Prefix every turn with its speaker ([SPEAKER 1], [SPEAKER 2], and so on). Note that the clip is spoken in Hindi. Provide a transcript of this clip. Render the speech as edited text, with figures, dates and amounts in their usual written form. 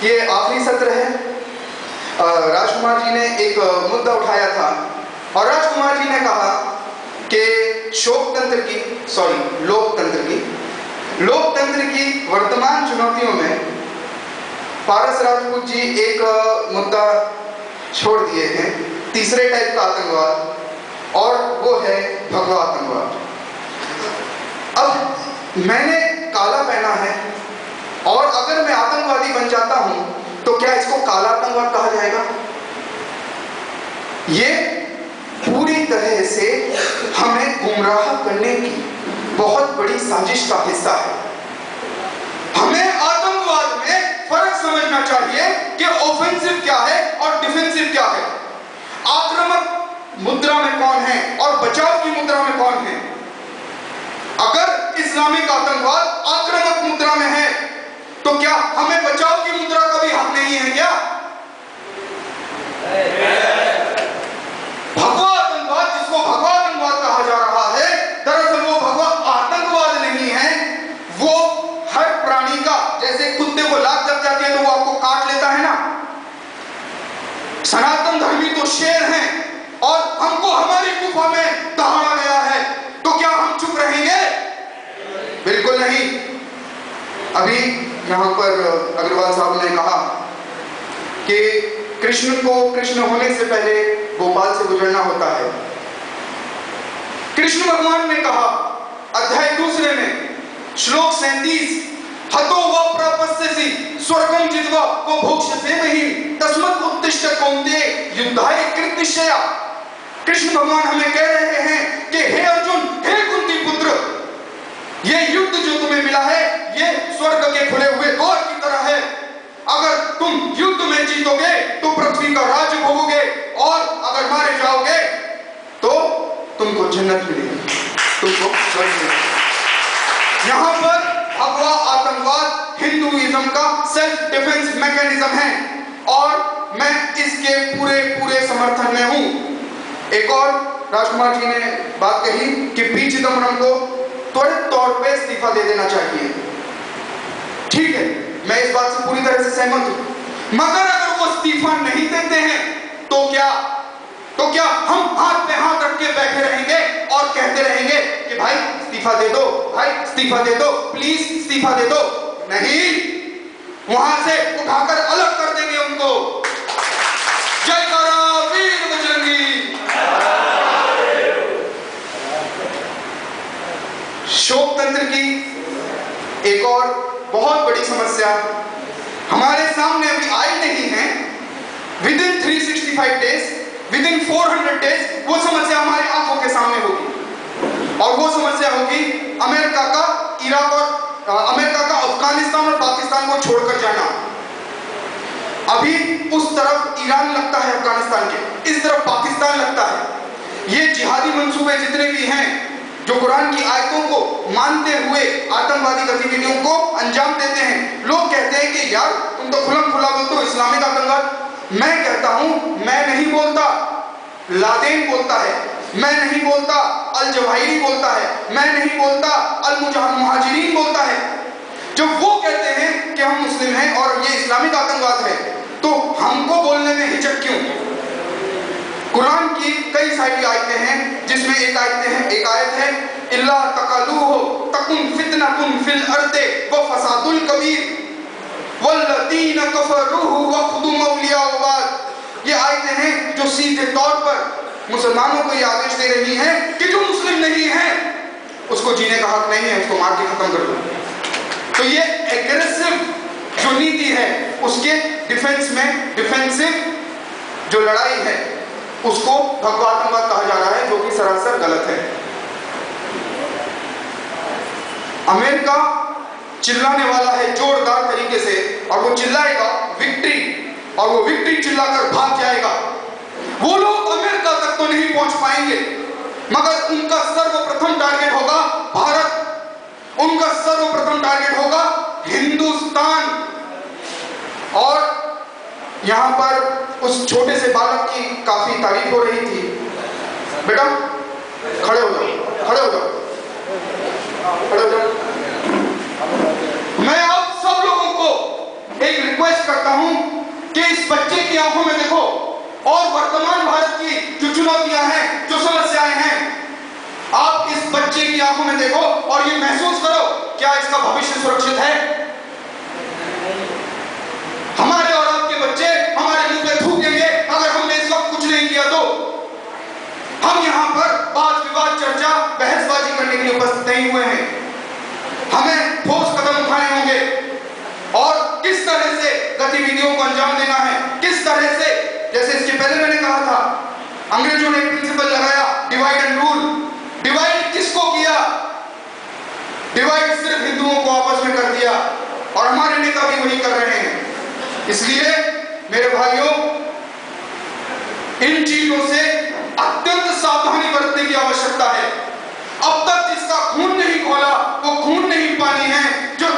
[SPEAKER 1] ये आखिरी सत्र है। राजकुमार जी ने एक मुद्दा उठाया था और राजकुमार जी ने कहा कि लोकतंत्र की वर्तमान चुनौतियों में पारस राजपूत जी एक मुद्दा छोड़ दिए हैं, तीसरे टाइप का आतंकवाद, और वो है भगवा आतंकवाद। अब मैंने काला पहना है और अगर मैं आतंकवादी बन जाता हूं तो क्या इसको काला आतंकवाद कहा जाएगा? ये पूरी तरह से हमें गुमराह करने की बहुत बड़ी साजिश का हिस्सा है। हमें आतंकवाद में फर्क समझना चाहिए कि ऑफेंसिव क्या है और डिफेंसिव क्या है, आक्रामक मुद्रा में कौन है और बचाव की मुद्रा में कौन है। अगर इस्लामिक आतंकवाद आक्रामक मुद्रा में है तो क्या हमें बचाव की मुद्रा का भी हक नहीं है क्या? भगवा आतंकवाद, जिसको भगवा आतंकवाद कहा जा रहा है, दरअसल वो भगवा आतंकवाद नहीं है। वो हर प्राणी का, जैसे कुत्ते को लात लग जाती है तो वो आपको काट लेता है ना, सनातन धर्मी तो शेर हैं और हमको हमारी गुफा में दहाड़ा गया है, तो क्या हम चुप रहेंगे? बिल्कुल नहीं। अभी यहां पर अग्रवाल साहब ने कहा कि कृष्ण को कृष्ण होने से पहले गोपाल से गुजरना होता है। कृष्ण भगवान ने कहा अध्याय 2 में श्लोक 37, हतो व प्रपस्यसि स्वर्गम जित्वा को भोक्ष्यसेमहि तस्मत् उत्तिष्ठ कौन्तेय युद्धाय कृतनिश्चया। कृष्ण भगवान हमें कह रहे हैं कि हे अर्जुन, हे कुंती पुत्र, ये युद्ध जो तुम्हें मिला है ये स्वर्ग के खुले हुए द्वार की तरह है। अगर तुम युद्ध में जीतोगे तो पृथ्वी का राज्य भोगोगे और अगर मारे जाओगे तो तुमको जन्नत मिलेगी, तुमको स्वर्ग मिलेगा। यहां पर भगवा आतंकवाद हिंदुइज्म का सेल्फ डिफेंस मैकेनिज्म है और मैं इसके पूरे समर्थन में हूं। एक और राजकुमार जी ने बात कही कि पी चिदम्बरम को त्वरित तौर पे इस्तीफा दे देना चाहिए। ठीक है, मैं इस बात से पूरी तरह से सहमत हूं, मगर अगर वो इस्तीफा नहीं देते हैं तो क्या हम हाथ पे हाथ रख के बैठे रहेंगे और कहते रहेंगे कि भाई इस्तीफा दे दो, भाई इस्तीफा दे दो, प्लीज इस्तीफा दे दो? नहीं, वहां से उठाकर अलग कर देंगे उनको। जयकारा वीर बजरंगी। शोकतंत्र की एक और बहुत बड़ी समस्या हमारे सामने अभी आई नहीं है। विदिन 365 डेज, विदिन 400 डेज वो समस्या हमारी आंखों के सामने होगी और वो समस्या होगी अमेरिका का इराक और अमेरिका का अफगानिस्तान और पाकिस्तान को छोड़कर जाना। अभी उस तरफ ईरान लगता है अफगानिस्तान के, इस तरफ पाकिस्तान लगता है। ये जिहादी मंसूबे जितने भी हैं जो कुरान की आयतों को मानते हुए आतंकवादी गतिविधियों को अंजाम देते हैं, लोग कहते हैं कि यार तुम तो खुला बोलते हो इस्लामिक आतंकवाद। मैं कहता हूं, मैं नहीं बोलता, लादेन बोलता है। मैं नहीं बोलता, अल जवाहिरी बोलता है। मैं नहीं बोलता, अल मुहाजिरीन बोलता है। जब वो कहते हैं कि हम मुस्लिम हैं और ये इस्लामिक आतंकवाद है, तो हमको बोलने में हिचक क्यों? कुरान की कई सारी आयतें हैं जिसमें एक आयत है इल्ला तकलूहु तकुन फितनतुन फिल अर्दि व फसादुल कबीर वल्लदीन कफरुहु वखदुम औलियाउबाद। ये आयतें हैं जो सीधे तौर पर मुसलमानों को ये आदेश दे रही हैं कि जो मुस्लिम नहीं है उसको जीने का हक नहीं है, उसको मार के खत्म कर दो। तो ये एग्रेसिव जो नीति है उसके डिफेंस में डिफेंसिव जो लड़ाई है उसको भगवा आतंकवाद कहा जा रहा है, जो कि सरासर गलत है। अमेरिका चिल्लाने वाला है जोरदार तरीके से और वो चिल्लाएगा विक्ट्री, और वो विक्ट्री चिल्लाकर भाग जाएगा। वो लोग अमेरिका तक तो नहीं पहुंच पाएंगे, मगर उनका सर्वप्रथम टारगेट होगा भारत, उनका सर्वप्रथम टारगेट होगा हिंदुस्तान। और यहां पर उस छोटे से बालक की काफी तारीफ हो रही थी। बेटा खड़े हो जाओ, खड़े हो जाओ, खड़े हो जाओ। मैं आप सब लोगों को एक रिक्वेस्ट करता हूं कि इस बच्चे की आंखों में देखो और वर्तमान भारत की जो चुनौतियां हैं, जो समस्याएं हैं, आप इस बच्चे की आंखों में देखो और ये महसूस करो, क्या इसका भविष्य सुरक्षित है? हमारे और आपके बच्चे हमारे मुंह पे थूकेंगे अगर हमने इस वक्त कुछ नहीं किया तो। हम यहां पर वाद विवाद, चर्चा, बहसबाजी करने के लिए उपस्थित नहीं हुए हैं। हमें ठोस कदम उठाने होंगे और किस तरह से गतिविधियों को अंजाम देना है, किस तरह से, जैसे इसके पहले मैंने कहा था, अंग्रेजों ने प्रिंसिपल लगाया डिवाइड एंड रूल। डिवाइड किसको किया? डिवाइड सिर्फ हिंदुओं को आपस में कर दिया और हमारे नेता भी वही कर रहे हैं। इसलिए मेरे भाइयों, इन चीजों से अत्यंत सावधानी बरतने की आवश्यकता है। अब तक जिसका खून नहीं खोला वो खून नहीं पानी है, जो